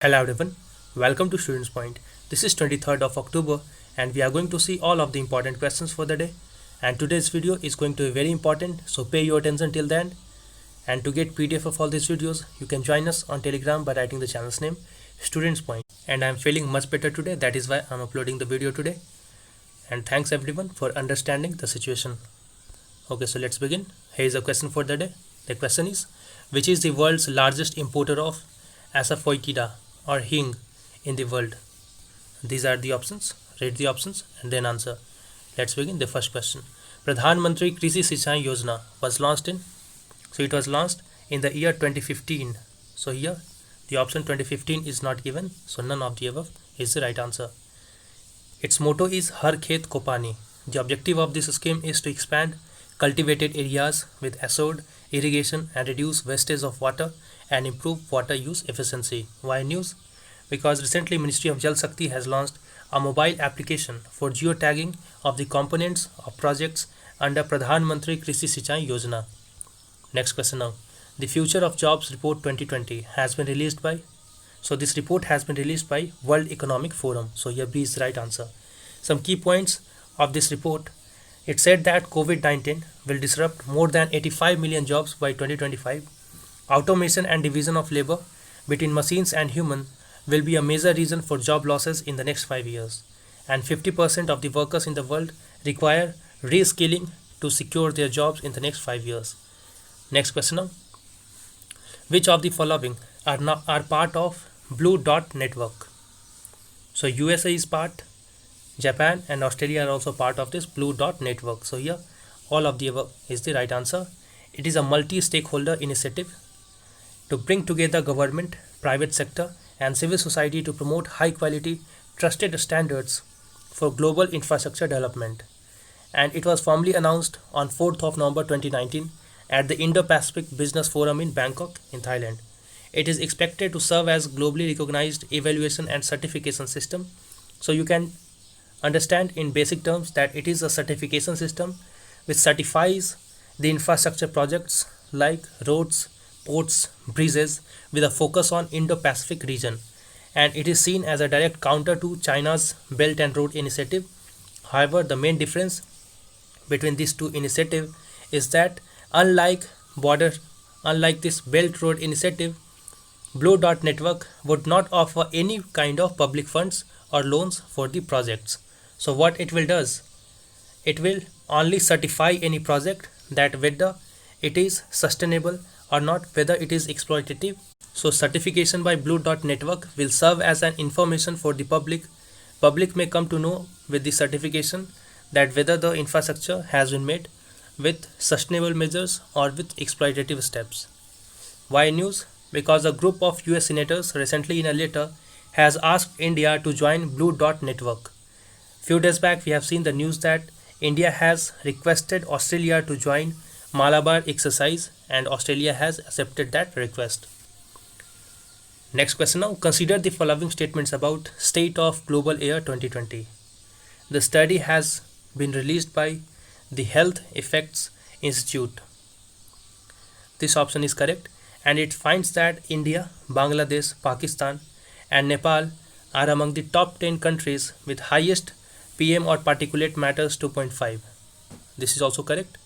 Hello everyone, welcome to Students Point. This is 23rd of October and we are going to see all of the important questions for the day. And today's video is going to be very important, so pay your attention till the end. And to get PDF of all these videos, you can join us on Telegram by writing the channel's name, Students Point. And I'm feeling much better today, that is why I'm uploading the video today. And thanks everyone for understanding the situation. Okay, so let's begin. Here is a question for the day. The question is, which is the world's largest importer of asafoetida or hing in the world? These are the options. Read the options and then answer. Let's begin the first question. Pradhan Mantri Krishi Sinchai Yojana was launched in, so it was launched in the year 2015. So here the option 2015 is not given, so none of the above is the right answer. Its motto is Har Khet Ko Pani. The objective of this scheme is to expand cultivated areas with assured irrigation and reduce wastage of water and improve water use efficiency. Why news? Because recently Ministry of Jal Shakti has launched a mobile application for geotagging of the components of projects under Pradhan Mantri Krishi Sinchai Yojana. Next question now. The Future of Jobs Report 2020 has been released by, so this report has been released by World Economic Forum. So here B is the right answer. Some key points of this report. It said that COVID-19 will disrupt more than 85 million jobs by 2025. Automation and division of labor between machines and human will be a major reason for job losses in the next 5 years. And 50% of the workers in the world require reskilling to secure their jobs in the next 5 years. Next question now. Which of the following are part of Blue Dot Network? So USA is part, Japan and Australia are also part of this Blue Dot Network. So here all of the above is the right answer. It is a multi-stakeholder initiative to bring together government, private sector and civil society to promote high quality, trusted standards for global infrastructure development. And it was formally announced on 4th of November 2019 at the Indo-Pacific Business Forum in Bangkok in Thailand. It is expected to serve as globally recognized evaluation and certification system. So you can understand in basic terms that it is a certification system which certifies the infrastructure projects like roads, ports, bridges with a focus on Indo-Pacific region, and it is seen as a direct counter to China's Belt and Road Initiative. However, the main difference between these two initiatives is that unlike this Belt Road Initiative, Blue Dot Network would not offer any kind of public funds or loans for the projects. So what it will does, it will only certify any project that whether it is sustainable or not, whether it is exploitative. So certification by Blue Dot Network will serve as an information for the public. Public may come to know with the certification that whether the infrastructure has been made with sustainable measures or with exploitative steps. Why news? Because a group of US senators recently in a letter has asked India to join Blue Dot Network. Few days back we have seen the news that India has requested Australia to join Malabar exercise and Australia has accepted that request. Next question now. Consider the following statements about State of Global Air 2020. The study has been released by the Health Effects Institute. This option is correct and it finds that India, Bangladesh, Pakistan and Nepal are among the top 10 countries with highest PM or particulate matters 2.5. This is also correct.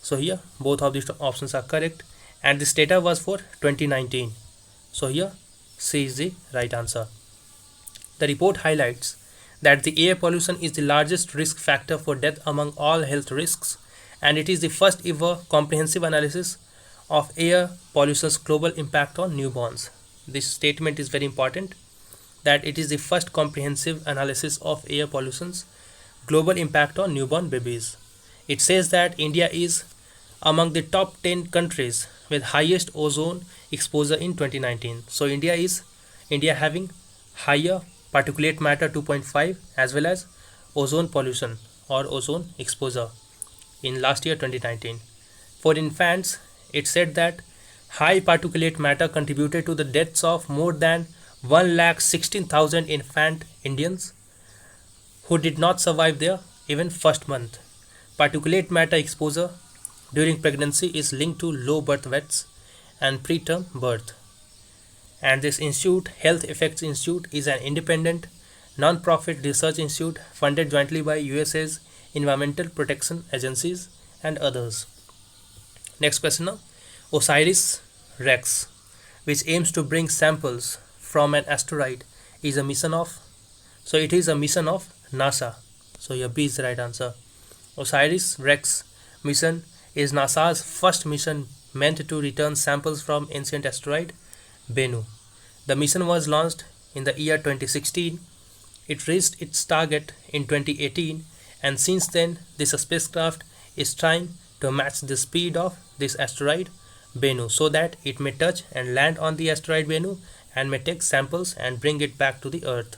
So here both of these options are correct and this data was for 2019. So here C is the right answer. The report highlights that the air pollution is the largest risk factor for death among all health risks, and it is the first ever comprehensive analysis of air pollution's global impact on newborns. This statement is very important, that it is the first comprehensive analysis of air pollution's global impact on newborn babies. It says that India is among the top 10 countries with highest ozone exposure in 2019. So India having higher particulate matter 2.5 as well as ozone pollution or ozone exposure in last year 2019. For infants, it said that high particulate matter contributed to the deaths of more than 1,16,000 infant Indians who did not survive their even first month. Particulate matter exposure during pregnancy is linked to low birth weights and preterm birth. And this institute, Health Effects Institute, is an independent, non-profit research institute funded jointly by USA's Environmental Protection Agencies and others. Next question now. OSIRIS-REx, which aims to bring samples from an asteroid, is a mission of, so it is a mission of NASA. So your B is the right answer. OSIRIS-REx mission is NASA's first mission meant to return samples from ancient asteroid Bennu. The mission was launched in the year 2016. It reached its target in 2018, and since then this spacecraft is trying to match the speed of this asteroid Bennu so that it may touch and land on the asteroid Bennu and may take samples and bring it back to the Earth.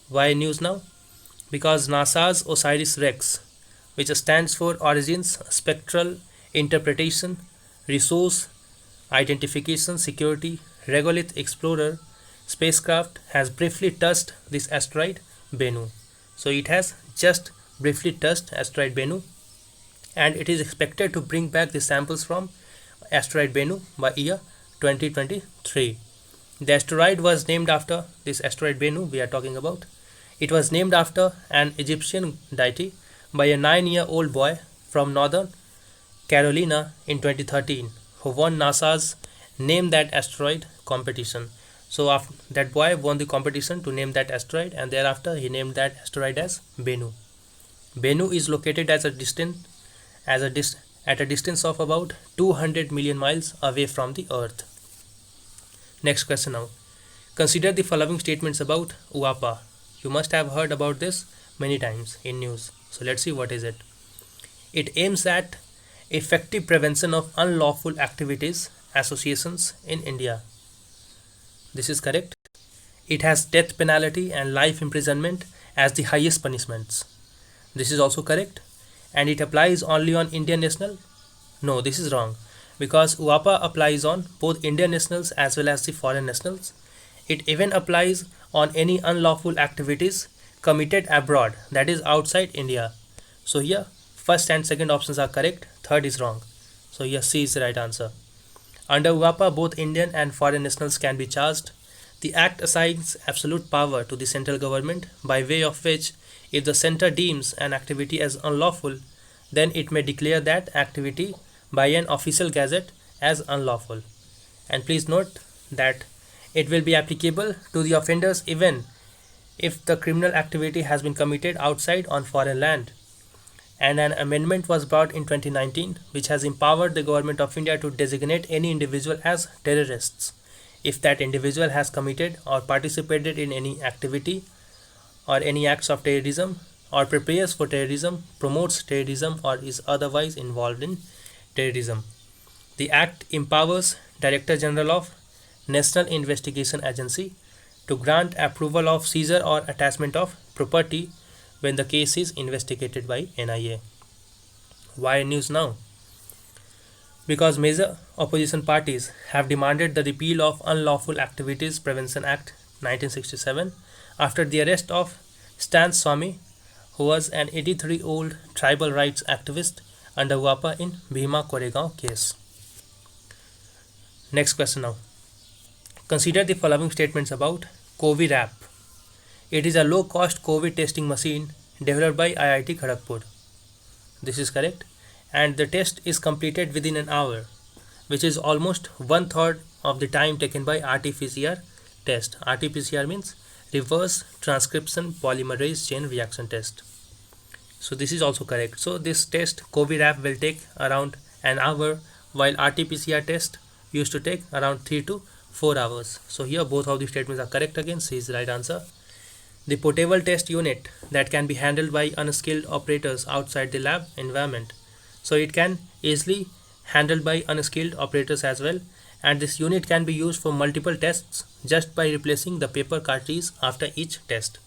Why news now? Because NASA's OSIRIS-REx, which stands for Origins Spectral Interpretation Resource Identification Security Regolith Explorer spacecraft, has briefly touched this asteroid Bennu. So it has just briefly touched asteroid Bennu, and it is expected to bring back the samples from asteroid Bennu by year 2023. The asteroid was named after this asteroid Bennu we are talking about. It was named after an Egyptian deity by a 9-year-old boy from Northern Carolina in 2013 who won NASA's Name That Asteroid competition. So after that boy won the competition to name that asteroid, and thereafter he named that asteroid as Bennu. Bennu is located at a distance of about 200 million miles away from the Earth. Next question now. Consider the following statements about UAPA. You must have heard about this many times in news. So let's see what is it. It aims at effective prevention of unlawful activities associations in India. This is correct. It has death penalty and life imprisonment as the highest punishments. This is also correct. And it applies only on Indian national? No, this is wrong, because UAPA applies on both Indian nationals as well as the foreign nationals. It even applies on any unlawful activities committed abroad, that is outside India. So here first and second options are correct, third is wrong. So here C is the right answer. Under UAPA, both Indian and foreign nationals can be charged. The Act assigns absolute power to the central government, by way of which, if the center deems an activity as unlawful, then it may declare that activity by an official gazette as unlawful. And please note that it will be applicable to the offenders even if the criminal activity has been committed outside on foreign land. And an amendment was brought in 2019 which has empowered the government of India to designate any individual as terrorists if that individual has committed or participated in any activity or any acts of terrorism, or prepares for terrorism, promotes terrorism, or is otherwise involved in terrorism. The Act empowers Director General of National Investigation Agency to grant approval of seizure or attachment of property when the case is investigated by NIA. Why news now? Because major opposition parties have demanded the repeal of Unlawful Activities Prevention Act 1967 after the arrest of Stan Swamy, who was an 83-year-old tribal rights activist under UAPA in Bhima Koregaon case. Next question now. Consider the following statements about COVIRAP. It is a low-cost COVID testing machine developed by IIT Kharagpur. This is correct. And the test is completed within an hour, which is almost 1/3 of the time taken by RT-PCR test. RT-PCR means reverse transcription polymerase chain reaction test. So this is also correct. So this test COVIRAP will take around an hour, while RT-PCR test used to take around 3 to 4 hours. So here both of the statements are correct again. C is the right answer. The portable test unit that can be handled by unskilled operators outside the lab environment. So it can easily handled by unskilled operators as well, and this unit can be used for multiple tests just by replacing the paper cartridge after each test.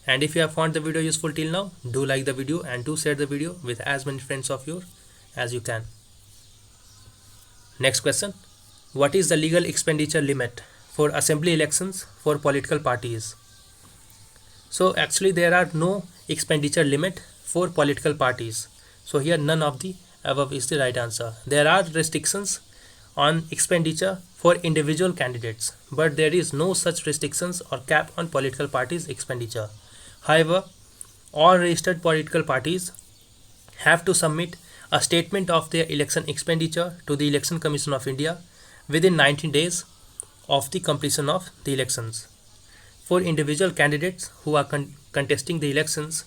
And if you have found the video useful till now, do like the video and do share the video with as many friends of yours as you can. Next question. What is the legal expenditure limit for assembly elections for political parties? So actually there are no expenditure limit for political parties. So here none of the above is the right answer. There are restrictions on expenditure for individual candidates, but there is no such restrictions or cap on political parties' expenditure. However, all registered political parties have to submit a statement of their election expenditure to the Election Commission of India within 90 days of the completion of the elections. For individual candidates who are contesting the elections,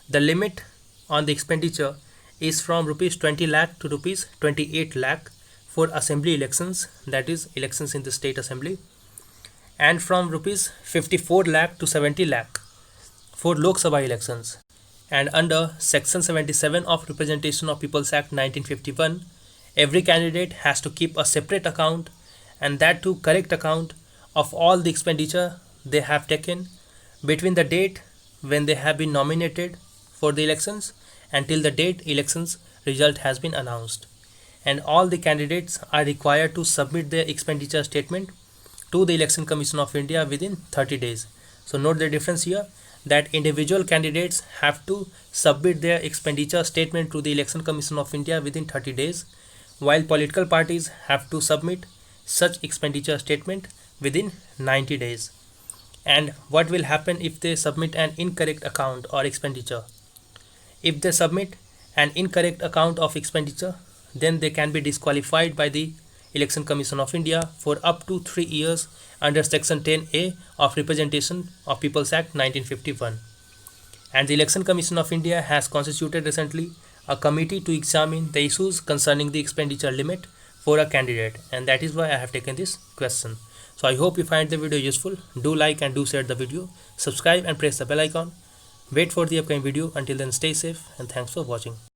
the limit on the expenditure is from rupees 20 lakh to rupees 28 lakh for assembly elections, that is elections in the state assembly, and from rupees 54 lakh to 70 lakh for Lok Sabha elections. And under Section 77 of Representation of People's Act 1951, every candidate has to keep a separate account, and that too correct account, of all the expenditure they have taken between the date when they have been nominated for the elections until the date elections result has been announced. And all the candidates are required to submit their expenditure statement to the Election Commission of India within 30 days. So note the difference here, that individual candidates have to submit their expenditure statement to the Election Commission of India within 30 days, while political parties have to submit such expenditure statement within 90 days. And what will happen if they submit an incorrect account or expenditure? If they submit an incorrect account of expenditure, then they can be disqualified by the Election Commission of India for up to 3 years under Section 10A of Representation of People's Act 1951. And the Election Commission of India has constituted recently a committee to examine the issues concerning the expenditure limit for a candidate, and that is why I have taken this question. So I hope you find the video useful. Do like and do share the video. Subscribe and press the bell icon. Wait for the upcoming video. Until then, stay safe and thanks for watching.